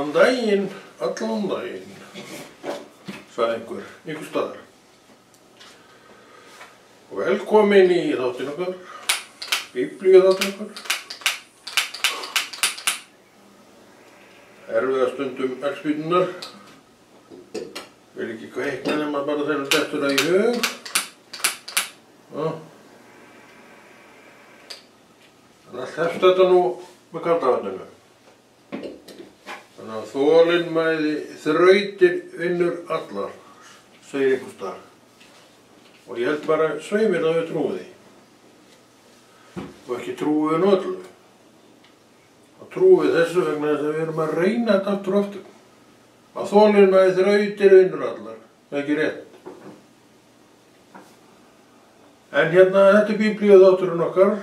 Allan daginn, sagði einhver staðar. Og velkomin í þáttinn okkar, Biblíuþáttinn okkar. Erfiða stundum eldspýturnar. Vil ekki kveikna nema bara þegar dettur það í hug. En allt hefst þetta nú með kaldavatninu. Þannig að þolinmæði þrautir vinnur allar, segir einhvers staðar. Og ég held bara svei mér að við trúum því. Og ekki trúum við öllu. Og trúum við þessu vegna þess að við erum að reyna þetta aftur og aftur. Að þolinmæði þrautir vinnur allar, það er ekki rétt. En hérna, þetta er Biblíuþátturinn okkar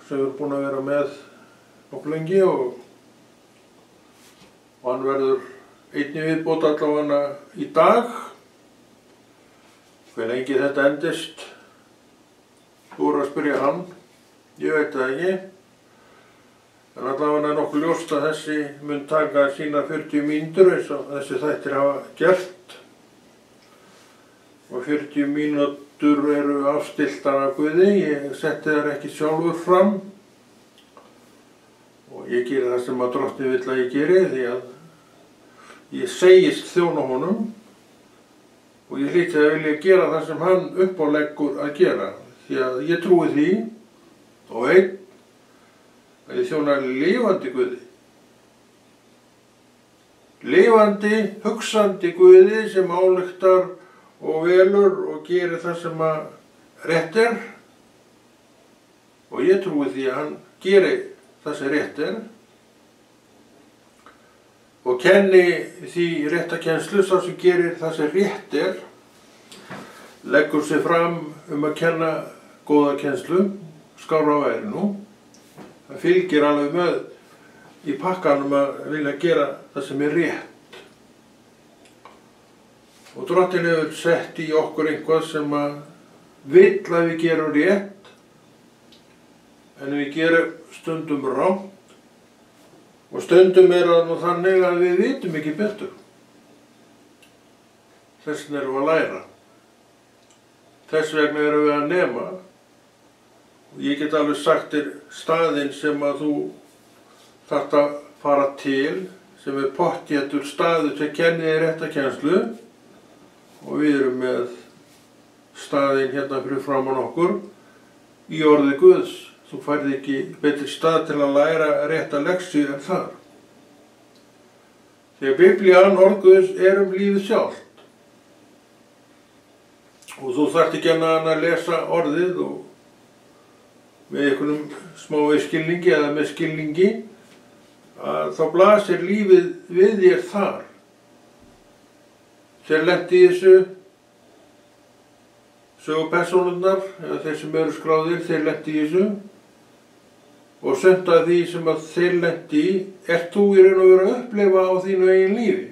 sem við erum búin að vera með nokkuð lengi og hann verður einni viðbót allavega í dag. Hve lengi þetta endist, þú eru að spyrja hann, ég veit það ekki. En allavega er nokkuð ljóst að þessi mun taka sína 40 mínútur eins og þessi þættir hafa gert. Og 40 mínútur eru afstilltar af Guði, ég setti þær ekki sjálfur fram. Og ég geri það sem að Drottinn vill að ég geri því að ég segist þjóna honum og ég hlýt að vilja gera það sem hann uppáleggur að gera því að ég trúi því og veit að ég þjóna lifandi Guði. Lifandi, hugsandi Guði sem ályktar og velur og gerir það sem að rétt er og ég trúi því að hann gerir það sem rétt er og kenni því rétta kennslu sá sem gerir það sem rétt er, leggur sig fram að kenna góða kennslu, skárra væri nú. Það fylgir alveg með í pakkanum að vilja gera það sem er rétt. Og Drottinn hefur sett í okkur eitthvað sem að vill að við gerum rétt, en við gerum stundum rangt. Og stundum er það nú þannig að við vitum ekki betur. Þess vegna erum við að læra. Þess vegna erum við að nema. Og ég get alveg sagt þér staðinn sem að þú þarft að fara til, sem er pottþéttur staður sem kennir þér rétta kennslu. Og við erum með staðinn hérna fyrir framan okkur í orði Guðs. Þú færð ekki betri stað til að læra rétta leksíu en þar. Þegar Biblían, orð Guðs, er lífið sjálft. Og þú þarft ekki annað að lesa orðið og með einhvernum smá skilningi eða með skilningi að þá blasir lífið við þér þar. Þeir lentu í þessu sögupersónurnar, eða þeir sem eru skráðir, þeir lentu í þessu. Og sumt af því sem að þeir lentu í, ert þú í raun og veru að upplifa á þínu eigin lífi.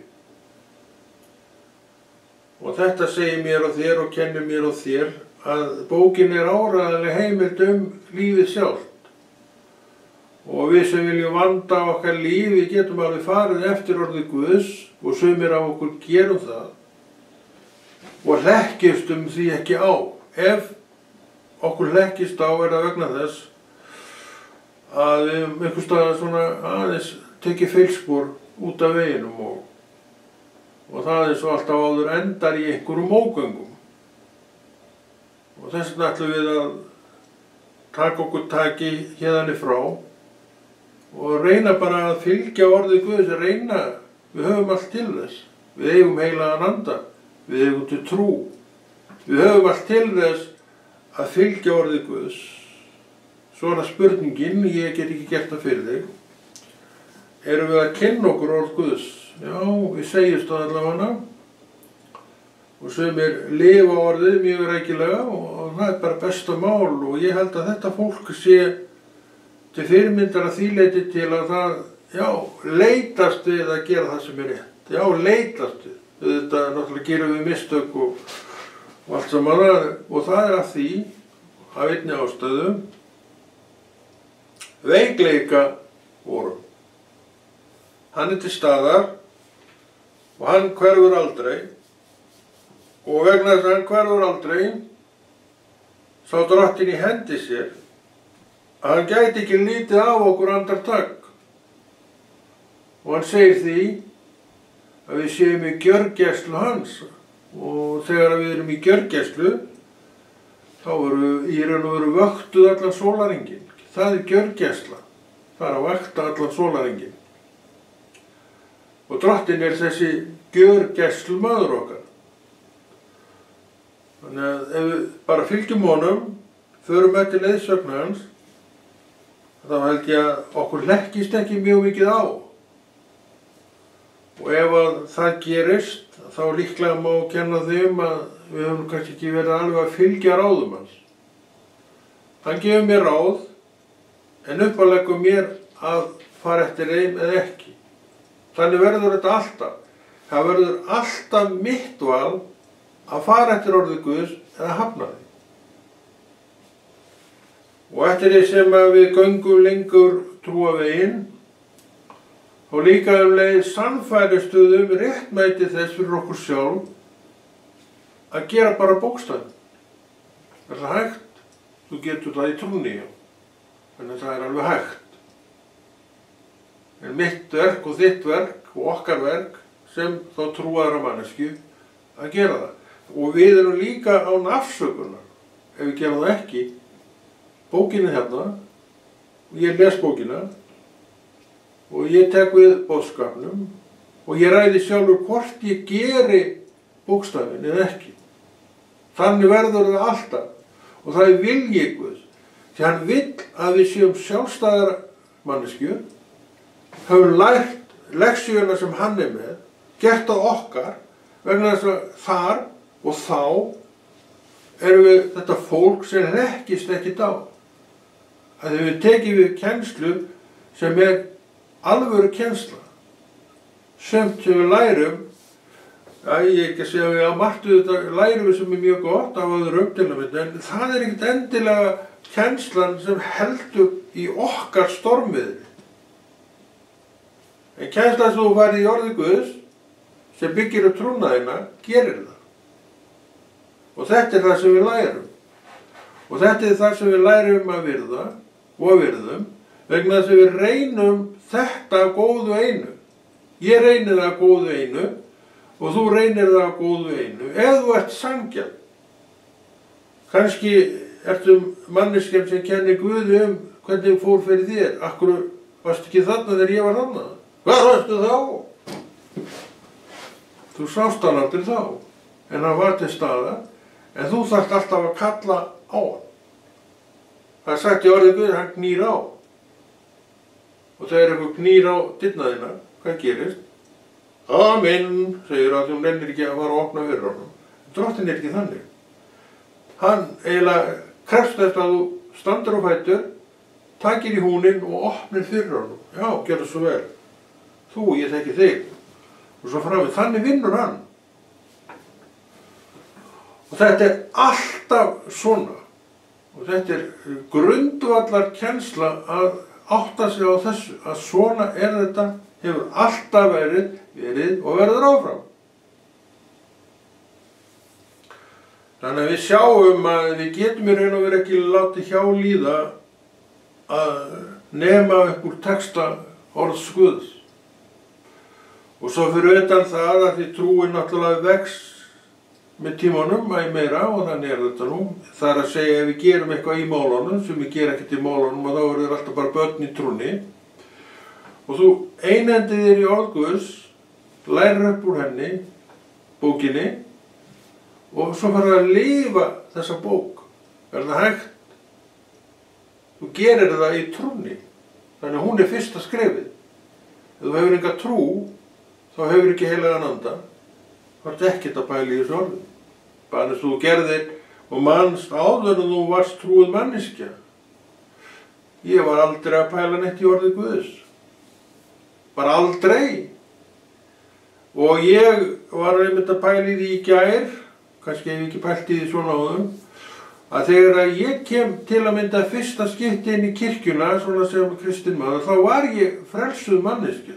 Og þetta segir mér og þér og kennir mér og þér að bókin er áreiðanleg heimild lífið sjálft. Og við sem viljum vanda okkar líf, við getum alveg farið eftir orði Guðs og sumir af okkur gerum það. Og hlekkjumst því ekki á. Ef okkur hlekkist á er það vegna þess að við einhvers staðar svona aðeins tekið feilspor út af veginum og það eins og alltaf áður endar í einhverjum ógöngum. Og þess vegna ætlum við að taka okkur taki hérðan frá og reyna bara að fylgja orði Guðs, reyna, við höfum allt til þess. Við eigum heilagan anda, við eigum til trú, við höfum allt til þess að fylgja orði Guðs. Svo er það spurningin, ég get ekki gert það fyrir þig. Erum við að kynna okkur orð Guðs? Já, við segjumst það allavega. Og sumir lifa orðið mjög rækilega og það er bara besta mál og ég held að þetta fólk sé til fyrirmyndar að því leyti til að það, já, leitast við að gera það sem er rétt. Já, leitast við. Þetta náttúrulega gerum við mistök og allt saman og það er að því, af einni ástæðu, veikleika vorum. Hann er til staðar og hann hverfur aldrei, og vegna þess að hann hverfur aldrei sá Drottinn í hendi sér að hann gæti ekki lítið af okkur andartak, og hann segir því að við séum í gjörgæslu hans, og þegar við erum í gjörgæslu þá erum í raun og veru vöktuð allan sólarhringinn. Það gjörgæsla, það að vakta allan sólarhringinn. Og Drottinn þessi gjörgæslumaður okkar. Þannig að ef við bara fylgjum honum, förum eftir leiðsögn hans, þá held ég að okkur leggist ekki mjög mikið á. Og ef að það gerist, þá líklega má kenna þeim að við höfum kannski ekki verið alveg að fylgja ráðum hans. Hann gefur mér ráð, en uppáleggur mér að fara eftir þeim eða ekki. Þannig verður þetta alltaf. Það verður alltaf mitt val að fara eftir orðið Guðs eða hafna því. Og eftir því sem við göngum lengur trúaveginn, og líka leið sannfæristuð réttmæti þess fyrir okkur sjálf að gera bara bókstafinn. Er það hægt? Þú getur það í trúnni, þannig að það alveg hægt. En mitt verk og þitt verk og okkar verk sem þá trúaðra manneskju að gera það. Og við erum líka án afsökunar ef við gerum það ekki. Bókin hérna, og ég les bókina, og ég tek við boðskapnum og ég ræði sjálfur hvort ég geri bókstafinn eða ekki. Þannig verður það alltaf og það vilji Guðs. Því hann vill að við séum sjálfstæðar manneskjur, höfum lært leksíuna sem hann með, gert á okkar, vegna þess að þar og þá erum við þetta fólk sem leggist ekkert á. Að þegar við tekjum við kennslu sem alvöru kennsla, sumt sem við lærum, ég ekki að segja að við á margt þetta lærum við sem mjög gott af öðrum til að mynda, en það ekkert endilega kennslan sem heldur í okkar stormiðri. En kennslan sem þú farið í orði Guðs, sem byggir upp trúna þína, gerir það. Og þetta það sem við lærum. Og þetta það sem við lærum að virða og virðum, vegna þess að við reynum þetta góðu einu. Ég reyni það góðu einu og þú reynir það góðu einu. Ef þú ert sanngjarn, kannski ertu manneskjan sem kennir Guði hvernig fór fyrir þér. Akkur varstu ekki þarna þegar ég var þarna? Hvað varstu þá? Þú sást hann aldrei þá, en hann var til staðar, en þú þarft alltaf að kalla á hann. Það er sagt í orðið Guð, hann knýr á. Og þegar einhver knýr á dyrnar, hvað gerist? Amen, segir að hún reynir ekki að fara að opna fyrir honum. Drottinn ekki þannig. Hann eiginlega krefst þess að þú standur á fætur, takir í húninn og opnir fyrir honum. Já, gerðu svo vel. Þú, ég þekki þig. Og svo framvið, þannig vinnur hann. Og þetta alltaf svona. Og þetta grundvallar kennsla að átta sig á þessu, að svona þetta, hefur alltaf verið og verður áfram. Þannig að við sjáum að við getum í raun og veru ekki látið hjá líða að nema upp úr texta orðs Guðs. Og svo fyrir utan það að því trúin náttúrulega vex með tímanum æ meira, og þannig þetta nú. Það er að segja ef við gerum eitthvað í málunum sem við gerum ekkert í málunum, og þá eru þeir alltaf bara börn í trúnni. Og þú einhendið þér í orð Guðs, lærir upp úr henni, bókinni, og svo farið að lifa þessa bók. Er það hægt? Þú gerir það í trúnni. Þannig að hún fyrsta skrefið. Ef þú hefur enga trú, þá hefur ekki heilagan anda. Það var ekkert að pæla í þessu orði. Bara eins og þú gerðir og manst áður en þú varst trúið manneskja. Ég var aldrei að pæla neitt í orði Guðs. Bara aldrei. Og ég var einmitt að pæla í því í gær, kannski hef ég ekki pælt í því svona áðum, að þegar ég kem til að mynda fyrsta skipti inn í kirkjuna, svona sem kristinn maður, þá var ég frelsuð manneskja.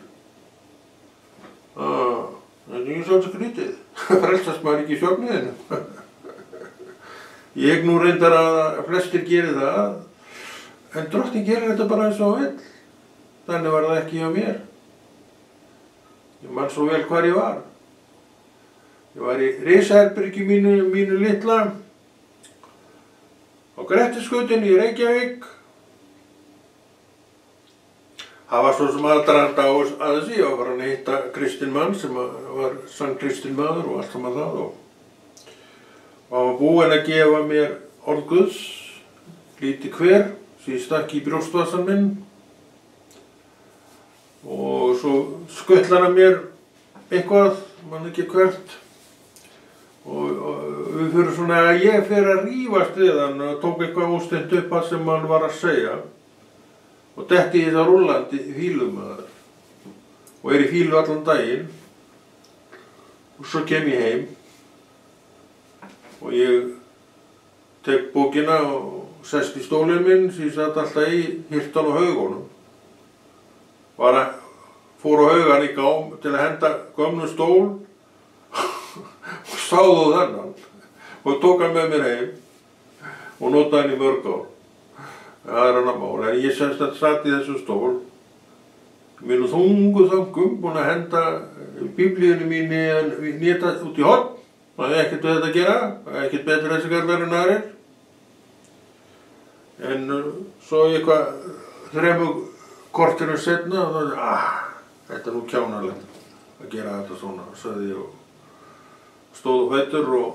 Það er ekki svolítið skrítið. Frelsast maður ekki í söfniðinu. Ég nú reyndar að flestir gerir það, en Drottinn gerir þetta bara eins og hann vill. Þannig var það ekki hjá mér. Ég man svo vel hvar ég var. Ég var í risaherbergi mínu litla á Grettisgötunni í Reykjavík. Það var svo sem aðdraganda að þessi. Ég var farin að hitta kristinn mann sem var sann kristinn maður og allt saman það. Og hann var búinn að gefa mér orð Guðs, lítið hver, sem ég stakk í brjóstvasann minn. Og svo skuttlar hann mér eitthvað, man ekki hvert. Og við fyrir svona að ég fyrir að rífast við hann og tók eitthvað óstent upp að sem hann var að segja. Og detti í þetta rúllandi fílum og í fílu allan daginn. Og svo kem ég heim og ég tek bókina og sest í stólinn minn sem ég satt alltaf í, hirtan á haugunum. Fór á haugan í gám til að henda gömnum stól og sáðu þennan og tók hann með mér heim og notaði hann í mörg ár. Það er annar mál, en ég semst að satt í þessu stól, mínu þungu þöngum, búinn að henda biblíunni mínu nýta út í horn, það er ekkert við þetta að gera, það er ekkert betur þessi garðar en aðrir. En svo eitthvað 3 kortinu seinna, og þetta er nú kjánalegt að gera þetta svona, sagði ég og stóð á fætur og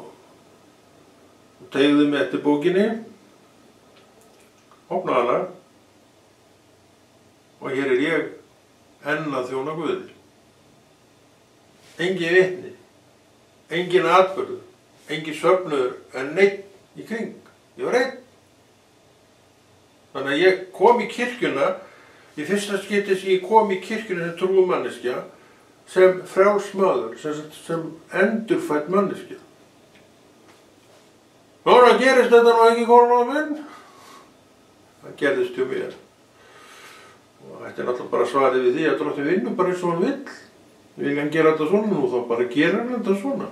teygði mig eftir bókinni. Opnaði hana og hér er ég enn að þjóna Guði. Engin vitni, engin atburður, engin söfnuður en neinn í kring. Ég var einn. Þannig að ég kom í kirkjuna, í fyrsta skipti sem ég kom í kirkjuna sem trúum manneskja, sem frjáls maður, sem endurfædd manneskja. Núna gerist þetta nú ekki kólunum minn. Það gerðist hjá mér. Og þetta er náttúrulega bara svarið við því að Drottinn vinnur bara eins og hann vill. Vil hann gera þetta svona nú, þá bara gera hann þetta svona.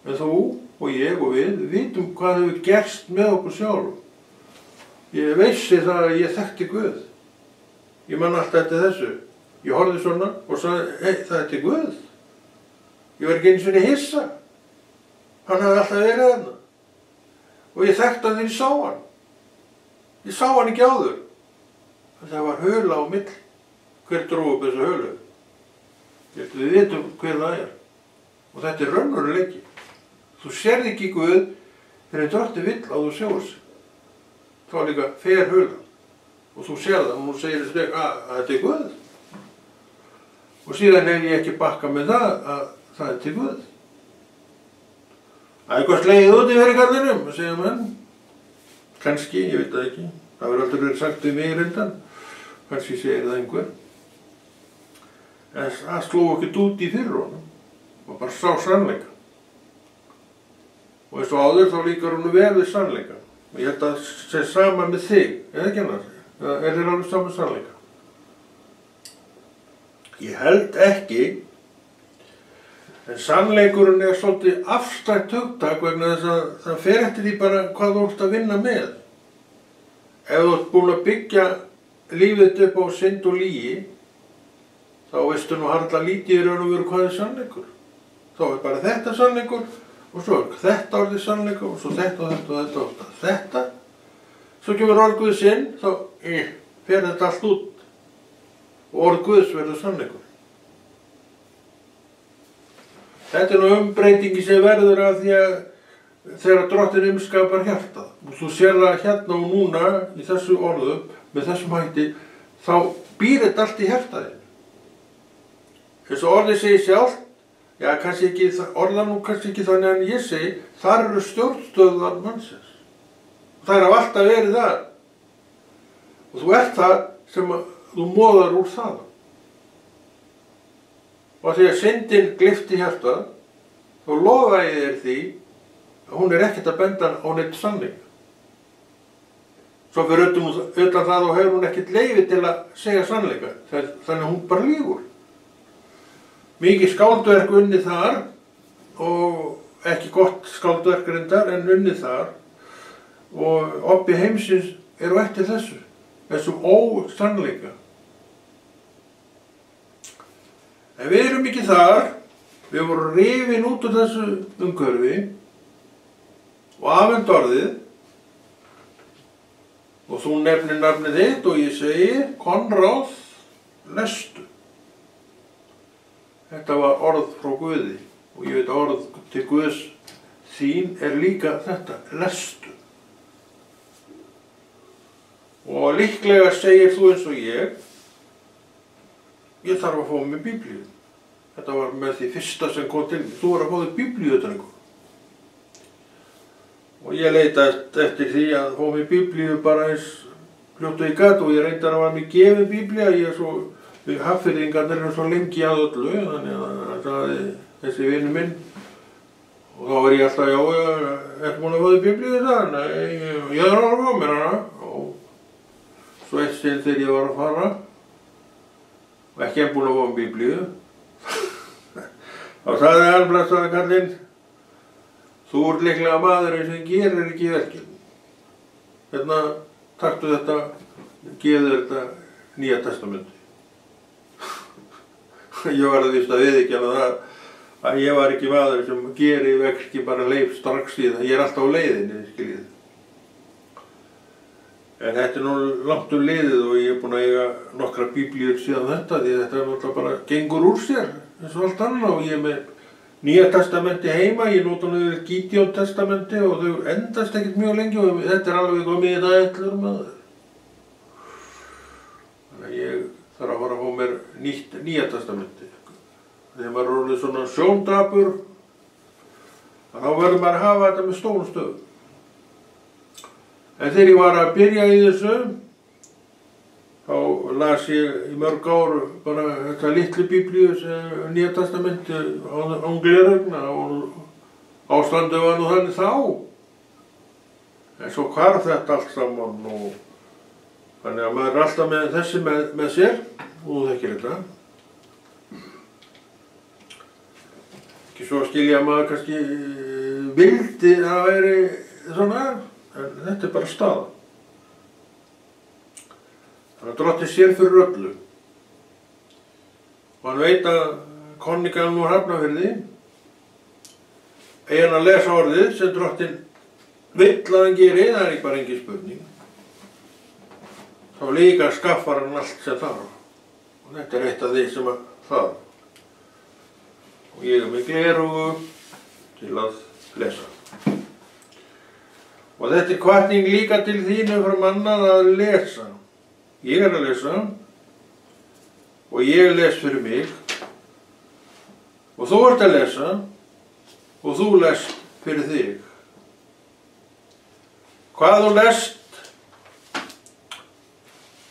En þú og ég og við vitum hvað hefur gerst með okkur sjálf. Ég vissi það að ég þekkti Guð. Ég man alltaf eftir þessu. Ég horfði svona og sagði, hei, það er Guð. Ég var ekki einu sinni hissa. Hann hafði alltaf verið þarna. Og ég þekkti hann þegar ég sá hann. Ég sá hann ekki áður. Það var höla á milli. Hver dró upp þessu hölu? Við vitum hver það er. Og þetta er raunveruleiki. Þú sérð ekki Guð þegar Drottinn vill að þú sjáir sig. Þá líka fer höla. Og þú sérð það og þú segir þess að þetta er Guð. Og síðan hef ég ekki bakkað með það að það er til Guð. Það er eitthvað slegið út í fyrir garðinum, segja menn. Kannski, ég veit það ekki. Það verður aldrei verið sagt við mig reyndan. Kannski segir það einhver. En það sló ekkert út í fyrir honum. Og bara sá sannleika. Og eins og áður þá líkar honum vel við sannleika. Og ég held að það sé sama með þig. Eða ekki annars? Eða er þér alveg sama sannleika? Ég held ekki. En sannleikurinn er svolítið afstætt hugtak vegna þess að það fer eftir því bara hvað þú ert að vinna með. Ef þú ert búin að byggja lífið upp á synd og lygi, þá veistu nú harla lítið í raun og veru hvað er sannleikur. Þá er bara þetta sannleikur og svo er þetta orðið sannleikur og svo þetta og þetta og þetta og þetta. Svo kemur orð Guðs inn, þá fer þetta allt út og orð Guðs verður sannleikur. Þetta er nú umbreytingi sem verður af því að þegar Drottinn umskapar hjartað. Og þú sér það hérna og núna í þessu orðum, með þessum hætti, þá býr þetta allt í hjartaðinu. Þess að orðið segir sjálft, já, kannski ekki, orðan nú kannski ekki þannig en ég segi, þar eru stjórnstöðvar mannsins. Það er af alltaf verið það. Og þú ert það sem þú móðar úr það. Og þegar syndin glyfti hjartað, þá lofa ég þér því að hún er ekkert að benda á neitt sannleika. Svo fyrir utan það og hefur hún ekkert leyfi til að segja sannleika, þannig að hún bara lýgur. mikið skáldverk unnið þar og ekki gott skáldverk reyndar en unnið þar og obbi heimsins eru eftir þessum ósannleika. En við erum ekki þar, við vorum rifin út úr þessu umhverfi og afhent orðið og þú nefnir nafnið þitt og ég segi Konráð, lestu. Þetta var orð frá Guði og ég veit að orð til Guðs þín líka þetta, lestu. Og líklega segir þú eins og ég þarf að fá mig Biblíu. Þetta var með því fyrsta sem kom til mig, þú var að fá þig Biblíu utan einhver. Og ég leitaði eftir því að fá mig Biblíu bara eins fljótt og ég gat og ég reyndar að var mig gefið Biblía, við Hafnfirðingarnir erum svo lengi að öllu, þannig að þessi vinur minn og þá var ég alltaf, ertu búin að fá þig Biblíu þetta? Nei, ég þarf að fá mér hana. Svo eitt sinn þegar ég var að fara og ekki enn búin að fá Biblíu þá sagði hann blessaði kallinn, þú ert líklega maðurinn sem gerir ekki verkin. Hérna, taktu þetta, gefðu þetta Nýja testamenti. Ég var að víst að viðurkenna það að ég var ekki maður sem gerir verki bara leif strax í það. Ég alltaf á leiðinni, skiljið. En þetta nú langt liðið og ég búinn að eiga nokkra Biblíur síðan þetta því þetta náttúrulega bara gengur úr sér eins og allt annað og ég með Nýja testamenti heima, ég nota nú yfir Gideon testamenti og þau endast ekkert mjög lengi og þetta alveg komið í þetta ætlur maður. Þannig að ég þarf að fara að fá mér Nýja testamenti. Þegar maður er orðið svona sjóndapur, þá verður maður að hafa þetta með stórum stöðum. En þegar ég var að byrja í þessu, þá las ég í mörg ár bara þetta litlu Biblíu sem Nýja testamenti án glerauga og ástandið var nú þannig þá. En svo hvarf þetta allt saman og þannig að maður er alltaf með þessi með sér og þú þekkir þetta. Ekki svo skilja að maður kannski vildi að það væri svona. En þetta er bara staða. Þannig að Drottinn sér fyrir öllu. Og hann veit að konungan úr Hafnarfirði eigi hann að lesa orðið sem Drottinn vill að hann geri, það er bara engin spurning. Þá líka skaffar hann allt sem þarf. Og þetta er eitt af því sem þarf. Og ég er með gleraugu til að lesa. Og þetta er hvatning líka til þín umfram annað að lesa. Ég er að lesa og ég les fyrir mig og þú ert að lesa og þú lest fyrir þig. Hvað þú lest,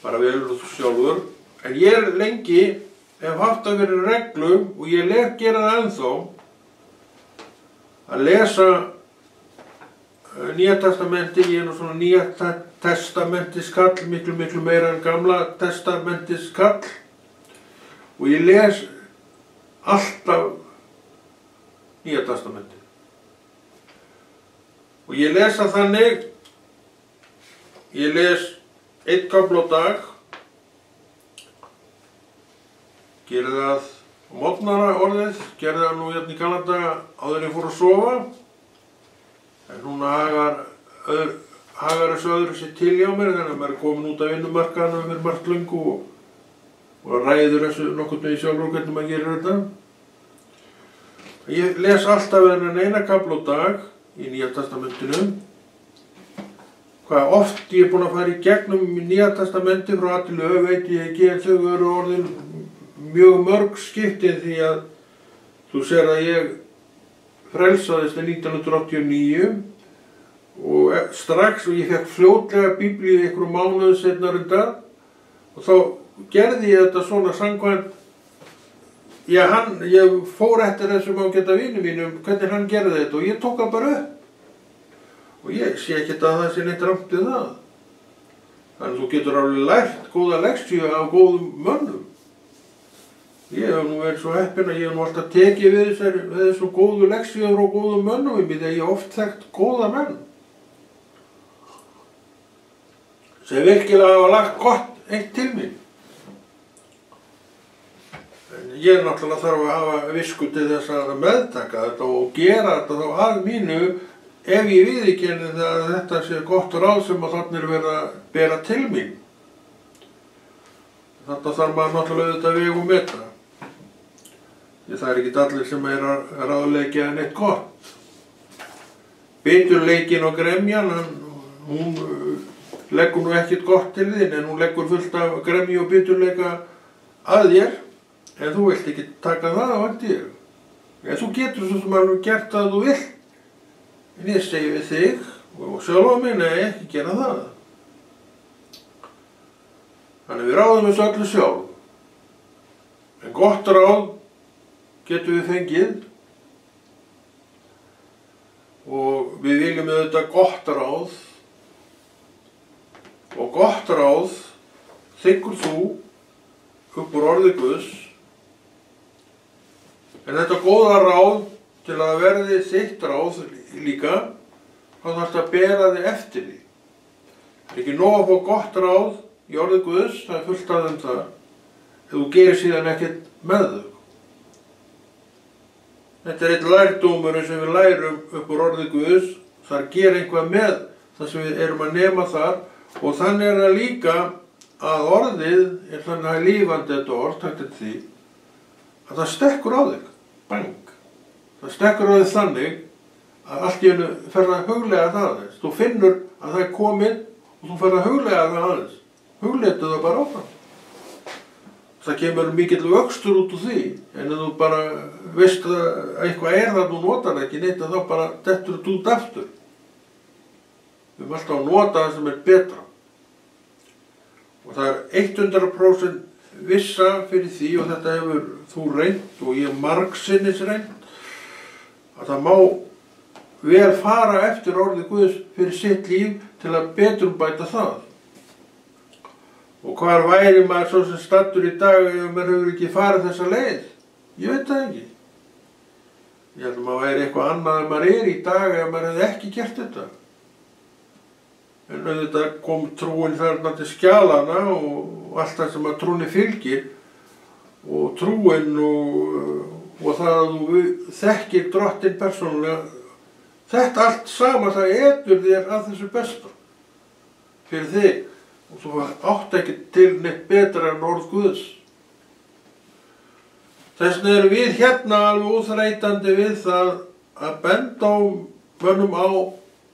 bara velur þú sjálfur, en ég lengi hef haft að vera reglu og ég gera það ennþá að lesa Nýja testamenti, ég er nú svona Nýja testamentis-kall, miklu meira en Gamla testamentis-kall og ég les alltaf Nýja testamenti. Og ég les það þannig, ég les einn kafla á dag, gerði það á morgnana orðið, gerði það nú hérna í gamla daga áður en ég fór að sofa. En núna hagar þessu öðru sér til hjá mér þannig að maður er komin út af vinnumarkaðnum fyrir margt löngu og ræður þessu nokkurn veginn sjálfur hvernig maður gerir þetta. Ég les alltaf þennan eina kafla á dag í Nýja testamentinu. Hvað oft ég er búinn að fara í gegnum Nýja testamenti frá A til Ö veit ég ekki en þau eru orðin mjög mörg skipti því að þú sér að ég frelsaðist 1989 og strax og ég fekk fljótlega Biblíu einhverjum mánuðum seinna reyndar og þá gerði ég þetta svona samkvæmt ég fór eftir þessum ágæta vini mínum hvernig hann gerði þetta og ég tók það bara upp og ég sé ekki að það sé neitt rangt við það. Þannig að þú getur alveg lært góða leksíu af góðum mönnum. Ég hef nú verið svo heppinn að ég hef nú alltaf tekið við þessu góðu lexíur og góðu mönnum í mig þegar ég hef oft þekkt góða menn sem virkilega hafa lagt gott eitt til mín. En ég náttúrulega þarf að hafa visku til þess að meðtaka þetta og gera þetta þá að mínu ef ég viðurkenni að þetta sé gott ráð sem að þarna er verið að bera til mín. Þetta þarf maður náttúrulega auðvitað vega og meta. Það er ekki allir sem er að ráðleggja neitt gott. Biturleikin og gremjan, hún leggur nú ekkert gott til þín, en hún leggur fullt af gremju og biturleika að þér, en þú vilt ekki taka það á þér. En þú getur svo sem alveg gert það þú vilt. En ég segi við þig og sjálfa mig, nei, ekki gera það. Þannig við ráðum þessu öllu sjálf. En gott ráð getum við fengið og við viljum auðvitað gott ráð og gott ráð þiggur þú upp úr orði Guðs. En þetta góða ráð til að verði þitt ráð líka, þá þarftu að bera þig eftir því. Það er ekki nóg að fá gott ráð í orði Guðs, það er fullt af það, ef þú gerir síðan ekkert með þau. Þetta er eitt lærdómur sem við lærum upp úr orði Guðs, það er að gera eitthvað með það sem við erum að nema þar og þannig er það líka að orðið er þannig að lífandi þetta orð, takt eftir því, að það stekkur á þig, bang. Það stekkur á þig þannig að allt í einu ferð að huglega það aðeins. Þú finnur að það er komið og þú ferð að huglega það aðeins. Hugletu það bara áfram. Það kemur mikill vöxtur út úr því, en ef þú bara veist að eitthvað er það, þú notar ekki neitt, þá bara dettur þetta út aftur. Við erum alltaf að nota það sem er betra. Og það er 100% vissa fyrir því, og þetta hefur þú reynt og ég margsinnis reynt, að það má vel fara eftir orði Guðs fyrir sitt líf til að betrumbæta það. Og hvar væri maður svo sem staddur í dag ef maður hefur ekki farið þessa leið? Ég veit það ekki. Ég held að maður væri eitthvað annað en maður er í dag ef maður hefði ekki gert þetta. En auðvitað kom trúin þarna til skjalana og allt það sem að trúni fylgir og trúin og það að þú þekkir Drottinn persónulega. Þetta allt sama það etur þér að þessu besta fyrir þig. Og þú átt ekki til neitt betra en orð Guðs. Þess vegna erum við hérna alveg úþreytandi við það að benda á mönnum á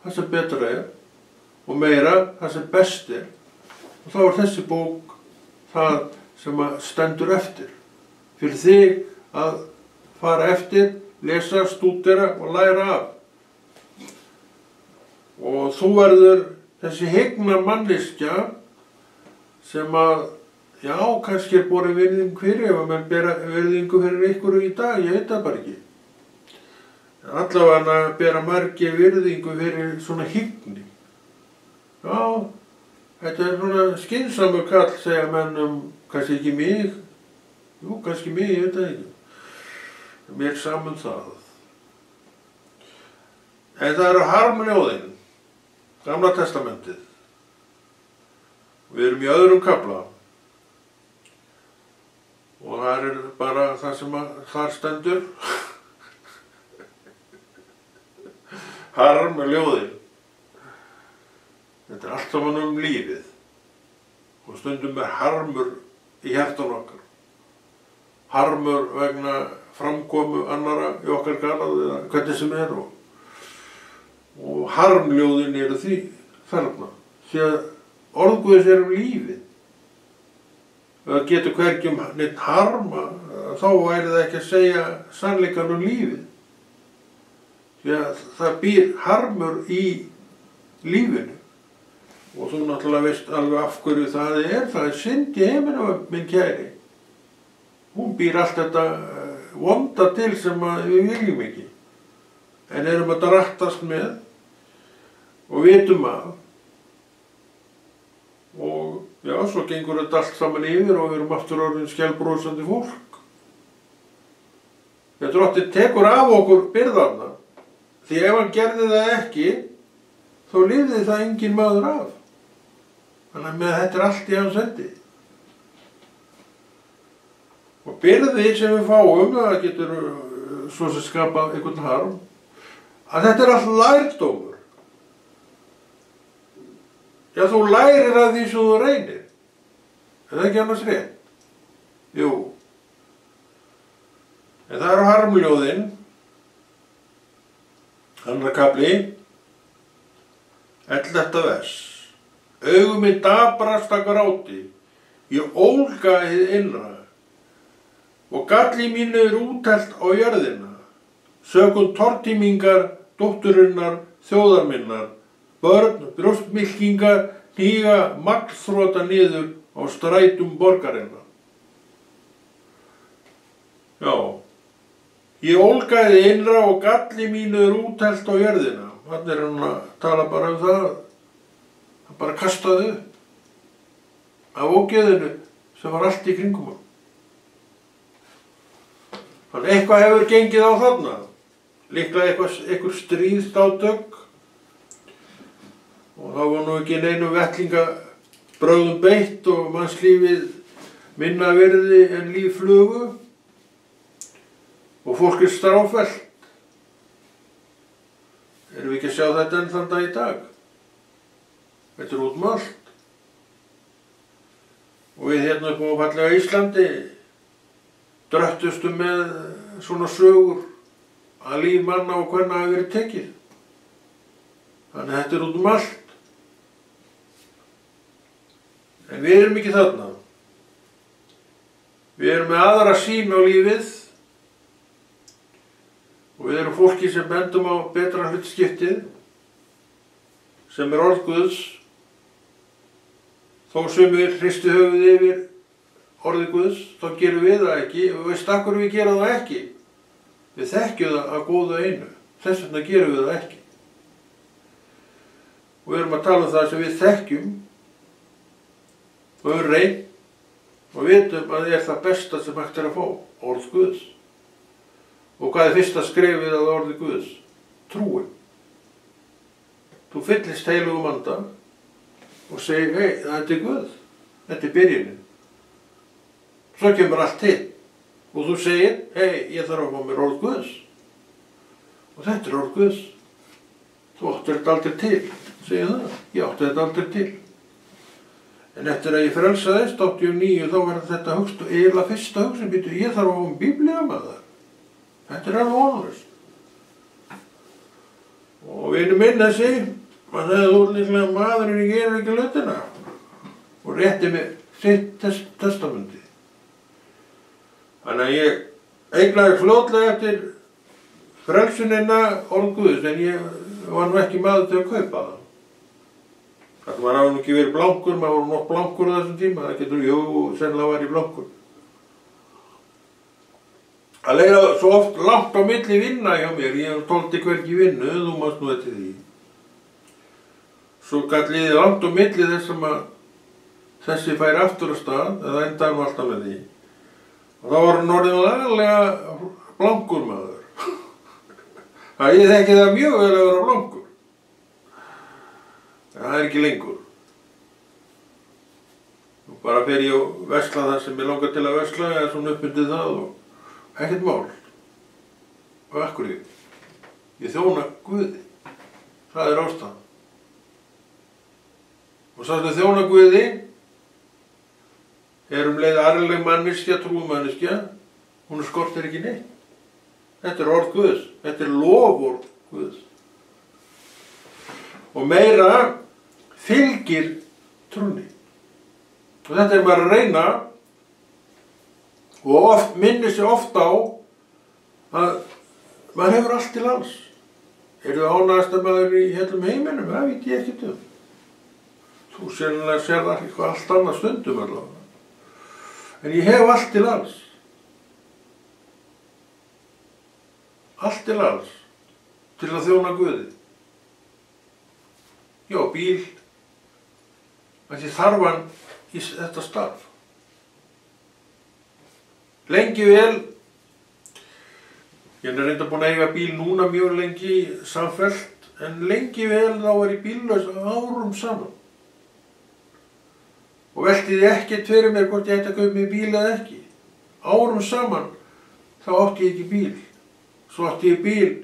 það sem betra er og meira það sem best er. Og þá er þessi bók það sem stendur eftir. Fyrir þig að fara eftir, lesa, stúdera og læra af. Og þú verður þessi hygna manneskja sem að, já, kannski er borið virðing fyrir ef að menn bera virðingu fyrir ykkur í dag, ég veit það bara ekki. Allavega bera margir virðingu fyrir svona hygni. Já, þetta er svona skynsamur kall, segja menn kannski ekki mig. Jú, kannski mig, ég veit það ekki. Mér saman það. En það eru harmljóðin, Gamla testamentið. Við erum í öðrum kafla og það er bara það sem þar stendur. Harmljóðin. Þetta er allt saman lífið og stundum er harmur í hjartan okkar. Harmur vegna framkomu annara í okkar garð eða hvernig sem er og harmljóðin eru því þarna. Því að orð Guðs er lífið. Það getur hvergi neitt harma, þá væri það ekki að segja sannleikann lífið. Því að það býr harmur í lífinu. Og þú náttúrulega veist alveg af hverju það er synd í heiminum, minn kæri. Hún býr allt þetta vonda til sem við viljum ekki. En erum að drattast með og vitum af. Og já, svo gengur þetta allt saman yfir og við erum aftur orðin skælbrósandi fólk. Drottinn tekur af okkur byrðarnar, því ef hann gerði það ekki, þá lifði það engin maður af. Þannig að þetta er allt í hans hendi. Og byrði sem við fáum, það getur svo sem skapað einhvern harm, að þetta er allt lærdómur. Já, þú lærir af því sem þú reynir. Er það ekki annars rétt? Jú. En það eru harmljóðin, annar kafli, 11. vers. Augu minn daprast af gráti, ég ólga hið innra, og galli mínu er útelt á jörðina, sökum tortímingar, dótturinnar, þjóðar minnar, börn, brjóstmylkingar, hníga magnþrota niður á strætum borgarinnar. Já, ég ólgaði innra og galli mínu er útelt á jörðina. Þannig er hann að tala bara um það, hann bara kastaði upp af ógeðinu sem var allt í kringum hann. Þannig eitthvað hefur gengið á þarna, líklega eitthvað stríðsátök, og það var nú ekki neinum vettlingabrögðum beitt og mannslífið minna virði en líf flugu og fólk er stráfellt. Erum við ekki að sjá þetta enn þann dag í dag? Þetta er út um allt. Og við hérna upp á fallega Íslandi dröttustum með svona sögur að líf manna og kvenna hafi verið tekið. Þannig að þetta er út um allt. En við erum ekki þarna. Við erum með aðra sýn á lífið og við erum fólki sem bendum á betra hlutskiptið sem er orð Guðs, þó sumir hristi höfuð yfir orði Guðs, þá gerum við það ekki, og veist af hverju við gerum það ekki. Við þekkjum það að góðu einu, þess vegna gerum við það ekki. Og við erum að tala um það sem við þekkjum og við reynd og vitum að það er það besta sem hægt er að fá, orð Guðs. Og hvað er fyrsta skrefið að orði Guðs? Trúin. Þú fyllist heilugum anda og segir, hei, þetta er Guð, þetta er byrjunin. Svo kemur allt til og þú segir, hei, ég þarf að fá mér orð Guðs. Og þetta er orð Guðs. Þú áttir þetta aldrei til, segir það. Ég átti þetta aldrei til. En eftir að ég frelsaðist 89, þá var þetta eiginlega fyrsta hugsun, býtu, ég þarf að fá Biblíu með það. Þetta er alveg vonlaust. Og vinur minn þessi, hann sagði, þú líklega maðurinn gerir ekki hlutina. Og rétti mig sitt testamenti. Þannig að ég eignaði fljótlega eftir frelsunina orð Guðs, en ég var nú ekki maður til að kaupa það. Þannig að maður hafi nú ekki verið blankur, maður voru nokk blankur á þessum tíma, það getur, jú, sennilega var ég blankur. Það leiða svo oft langt á milli vinna hjá mér, ég tóldi hvergi vinnu, þú mást nú eftir því. Svo gat liðið langt á milli þess að þessi fær aftur á stað, eða endaði nú alltaf með því. Og þá var hann orðinn lagalega blankur maður. Það ég þekki það mjög vel að vera blankur. En það er ekki lengur. Nú bara fer ég að versla það sem ég langar til að versla, eða svona uppmyndið það og ekkert mál. Og af hverju? Ég þjóna Guði. Það er ástæðan. Og sá sem þjóna Guði er leið arðleg manneskja, trúmanneskja, hún skortir ekki neitt. Þetta er orð Guðs, þetta er loforð Guðs. Og meira fylgir trúnni. Og þetta er maður að reyna og minnir sig oft á að maður hefur allt til alls. Eru það ánægasta maður í heilum heiminum? Það veit ég ekkert um. Þú sennilega sér það eitthvað allt annað stundum allavega. En ég hef allt til alls. Allt til alls. Til að þjóna Guði. Já, bíl. Þessi þarf hann í þetta starf. Lengi vel Ég er reynda búinn að eiga bíl núna mjög lengi samfellt, en lengi vel þá var ég bíllaus árum saman. Og velti því ekkert fyrir mér hvort ég ætti að kaupa mér bíl eða ekki. Árum saman þá átti ég ekki bíl. Svo átti ég bíl,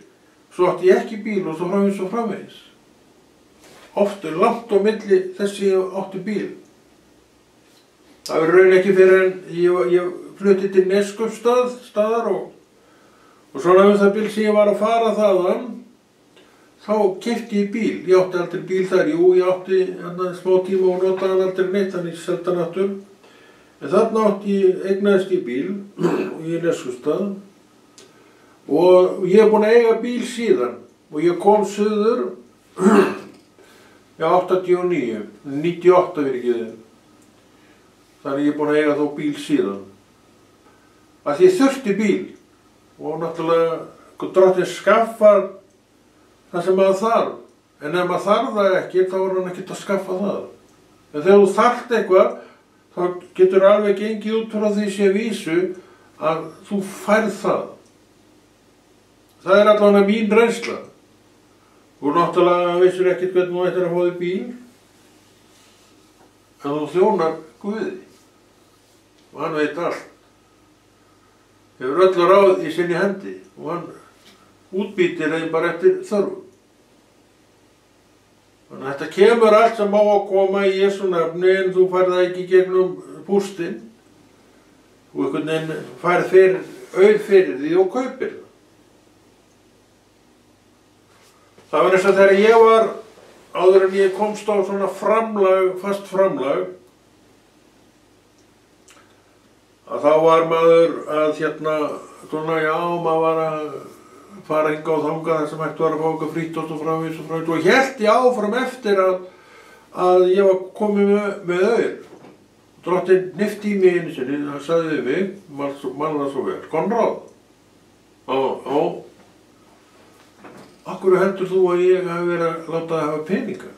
svo átti ég ekki bíl og svo framvegis. Oft langt á milli þessi ég átti bíl. Það var raun ekki fyrir en ég flutti til Neskaupstaðar og svona það bíl sem ég var að fara þaðan, þá keypti ég bíl. Ég átti aldrei bíl þar, jú, ég átti smá tíma og notaði hann aldrei neitt, þannig seldan aftur. En þarna eignaðist ég bíl í Neskaupstað og ég er búinn að eiga bíl síðan og ég kom suður 89, 98 fyrir ekki þeim. Þannig ég er búinn að eiga þó bíl síðan. Að ég þurfti bíl og náttúrulega Drottinn skaffar það sem maður þarf. En ef maður þarf það ekki, þá er hann ekkert að skaffa það. En þegar þú þarft eitthvað, þá getur alveg gengið út frá því sé vísu að þú færð það. Það er allavega mín reynsla. Þú náttúrulega vissir ekkert hvernig þú ættir að fá þig bíl, en þú þjónar Guði. Og hann veit allt. Hefur öll ráð í sinni hendi og hann útbýtir þeim bara eftir þörfum. Þannig að þetta kemur allt sem á að koma í Jesú nafni, en þú færð það ekki gegnum pústinn. Þú einhvern veginn færð auð fyrir því og kaupir það. Það var eins og þegar ég var, áður en ég komst á svona fast framlag, að þá var maður að svona já, maður var að fara hingað og þangað þar sem hægt var að fá eitthvað frýtt og framvegis og hélt ég áfram eftir að ég var komið með auð. Drottinn hnippti í mig einu sinni, hann sagði við mig, man það svo vel, Konráð, af hverju heldur þú að ég hafi verið að láta það hafa peninga?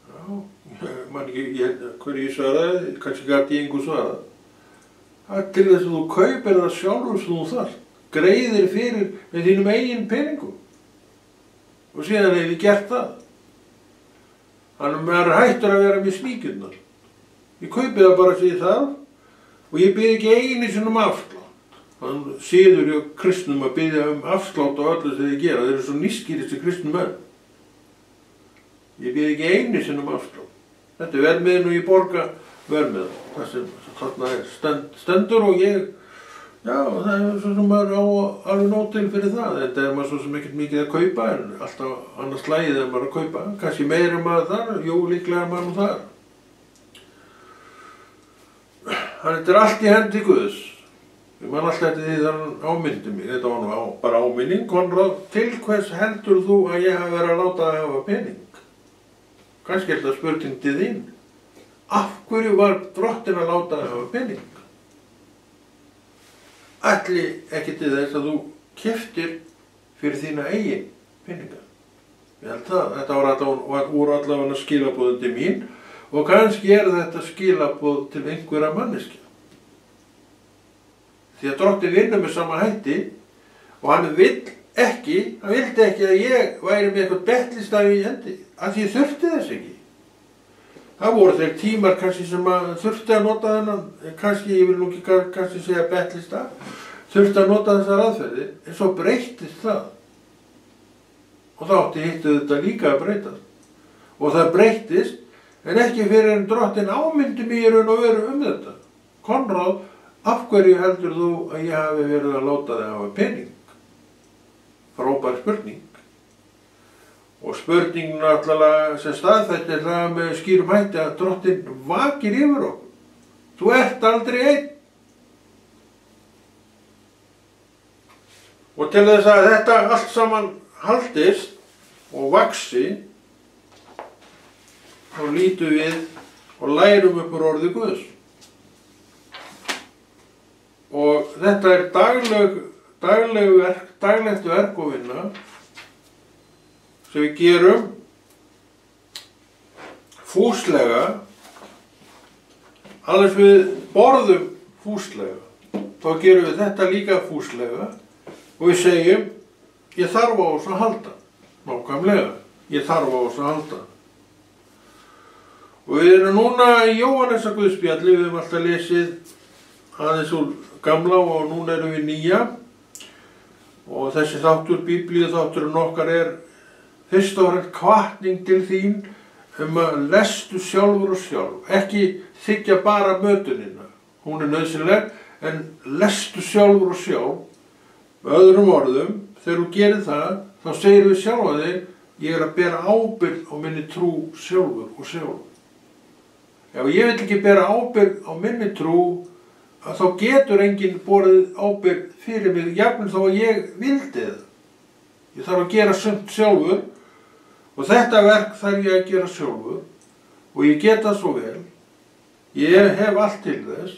Já, man ekki, hverju ég svaraði, kannski gat ég engu svarað. Það er til þess að þú kaupir það sjálfur sem þú þarft, greiðir fyrir með þínum eigin peningum. Og síðan hef ég gert það. Þannig að maður er hættur að vera með sníkjurnar. Ég kaupi það bara sem ég þarf og ég bið ekki einu sinni afslátt. Þannig síður ég kristnum að biðja afslátt á öllu sem þið gera. Þeir eru svo nískir þessi kristnum menn. Ég bið ekki einu sinni afslátt. Þetta er verðmiðin og ég borga verðmiðin. Það sem þarna stendur og ég, já, það er svo sem maður á alveg nóg til fyrir það. Þetta er maður svo sem ekkert mikið að kaupa, en alltaf annars slægið en maður að kaupa. Kannski meira maður þar, jú, líklega maður nú þar. Þannig þetta er allt í hendi Guðs. Ég man alltaf eftir því þannig ámyndi mig. Þetta var nú bara áminning, Konráð, til hvers heldur þú að ég hafi verið að láta það hafa pening? Kannski er þetta spurning til þín. Af hverju var Drottinn að láta það hafa pening? Ætli ekki til þess að þú keyptir fyrir þína eigin peninga. Ég held það. Þetta voru allavega skilaboðin til mín og kannski er þetta skilaboð til einhverja manneskja. Því að Drottinn vinnur með sama hætti og hann vildi ekki að ég væri með eitthvað betlistaf í hendi, af því ég þurfti þess ekki. Það voru þeir tímar kannski sem að þurfti að nota þennan, kannski, ég vil nú ekki kannski segja betlistaf, þurfti að nota þessar aðferðir, en svo breyttist það. Og þá átti hittu þetta líka að breytast. Og það breyttist, en ekki fyrir en Drottinn ámyndi mig í raun og veru þetta. Konráð, af hverju heldur þú að ég hafi verið að láta þig hafa pening? Frábær spurning. Og spurningin náttúrulega sem staðfestir það með skýrum hætti að Drottinn vakir yfir okkur. Þú ert aldrei einn. Og til þess að þetta allt saman haldist og vaxi, þá lítum við og lærum upp úr orði Guðs. Og þetta er daglegt verk og vinna sem við gerum fúslega, alveg við borðum fúslega. þá gerum við þetta líka fúslega og við segjum, ég þarf á þess að halda. Nákvæmlega, ég þarf á þess að halda. Og við erum núna í Jóhannesarguðspjalli, við höfum alltaf lesið aðeins úr gamla og núna erum við nýja. Og þessi þáttur, Biblíu þátturinn okkar fyrst og fremst hvatning til þín að lestu sjálfur og sjálf. Ekki þiggja bara mötunina, hún nauðsynleg, en lestu sjálfur og sjálf. Með öðrum orðum, þegar þú gerir það, þá segir við sjálfa þig, ég að bera ábyrgð á minni trú sjálfur og sjálf. Ef ég vil ekki bera ábyrgð á minni trú, þá getur enginn borið ábyrgð fyrir mig, jafnvel þó að ég vildi það. Ég þarf að gera sumt sjálfur og þetta verk þarf ég að gera sjálfur og ég get það svo vel. Ég hef allt til þess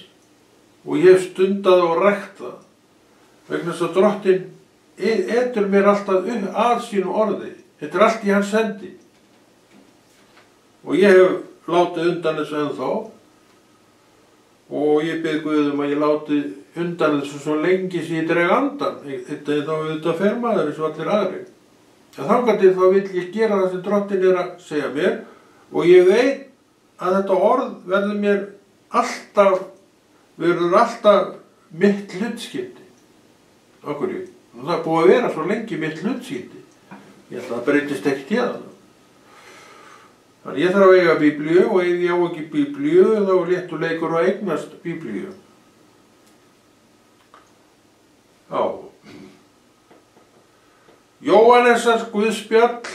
og ég hef stundað og rækt það vegna þess að Drottinn etur mér alltaf að sínu orði. Þetta allt í hans hendi. Og ég hef látið undan þessu ennþá og ég bið Guð að ég láti undan þessu svo lengi sem ég dreg andan. Þetta fer maður eins og allir aðrir. En þangað til þá vil ég gera það sem Drottinn að segja mér og ég veit að þetta orð verður alltaf mitt hlutskipti. Okkur ég. Það er búið að vera svo lengi mitt hlutskipti. Ég held að það breytist ekkert hérna. Þannig ég þarf að eiga Biblíu og ef ég á ekki Biblíu þá er léttur leikur að eignast Biblíu. Já. Jóhannesar guðspjall,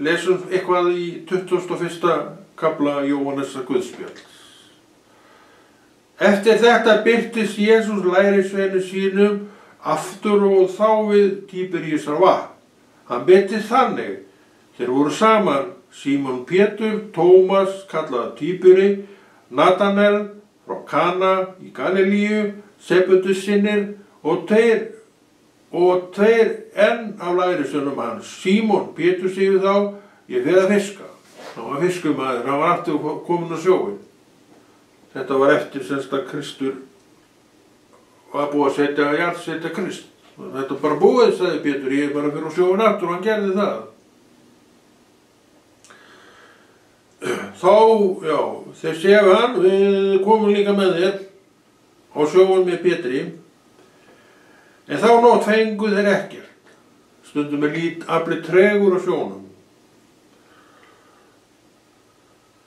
lesum eitthvað í 21. kafla Jóhannesar guðspjalls. Eftir þetta birtist Jesús lærisveinum sínum aftur og þá við Tíberíusar vatn. Hann birtist þannig, þeir voru saman Símon Pétur, Tómas, kallaður Tíberi, Natanel frá Kana í Galilíu, Sebedus synir og tveir enn af lærisveinum hans. Símon Pétur segir þá, ég fer að fiska. Hann var fiskumaður, hann var aftur kominn á sjóinn. Þetta var eftir semst að Kristur var búið að jarðsetja Krist. Þetta bara búið, sagði Pétur, ég bara fyrir á sjóinn aftur og hann gerði það. Þá, já, þeir segja við hann, við komum líka með þér á sjóinn með Pétri, en þá nótt fengu þeir ekkert. Stundum afli tregur á sjónum.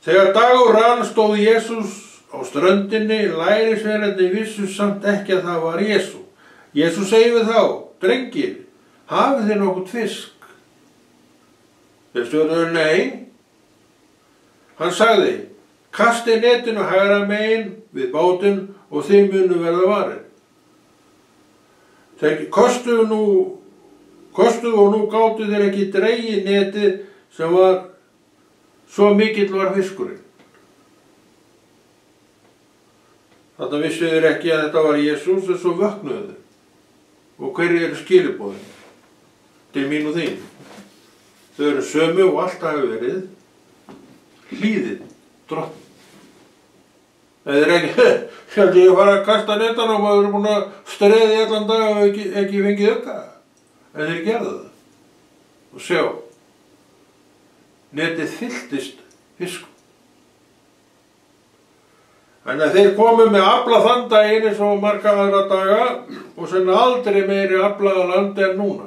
Þegar dagur rann stóð Jesús á ströndinni, lærisveinarnir vissu samt ekki að það var Jesú. Jesús segir við þá, drengir, hafið þið nokkuð fisk? Þeir svöruðu nei. Hann sagði, kastið netinu hægra megin við bátinn og þið munu verða varir. Þeir kostuðu og nú gátu þeir ekki dregið netið sem var svo mikill var fiskurinn. Þarna vissu þeir ekki að þetta var Jesús en svo vöknuðu þeir. Og hverju eru skilaboðin? Til mín og þín. Þau eru sömu og alltaf hefur verið hlýðið Drottinn. Það er ekki, sjálf ég fara að kasta netan og maður er búin að streða í allan dag og ekki fengið auka. En þeir gerðu það. Og sjá, netið fylltist fiskum. Þannig að þeir komu með afla þann daginn eins og marga aðra daga og sem aldrei meiri afla á landi en núna.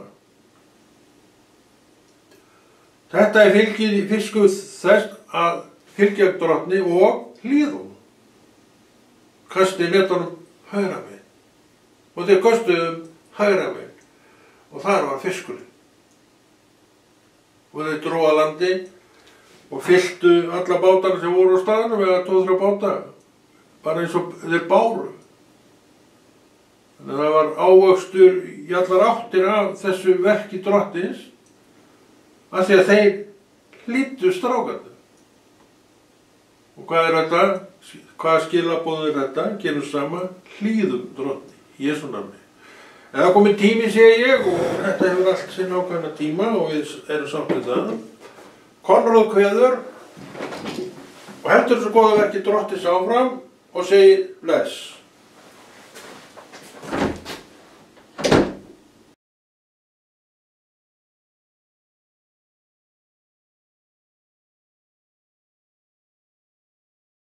Þetta er fylgið í fisku þess að fylgja Drottni og hlýðum. Kastið netunum hægra megin. Og þeir kastuðu hægra megin. Og þar var fiskurinn. Og þeir dróðu að landi og fylltu alla bátana sem voru á staðnum eða 2-3 báta. Bara eins og þeir báru. Þannig að það var ávöxtur í allar áttir af þessu verki Drottins af því að þeir hlýddu strákarnir. Og hvað er þetta? Hvaða skilaboð er þetta? Gerum sama, hlýðum Drottni, í Jesú nafni. En það komið tími, segi ég, og þetta hefur allt sinn ákveðna tíma og við erum samt við það. Konráð kveður og heldur þessu góða verki Drottins áfram og segir bless.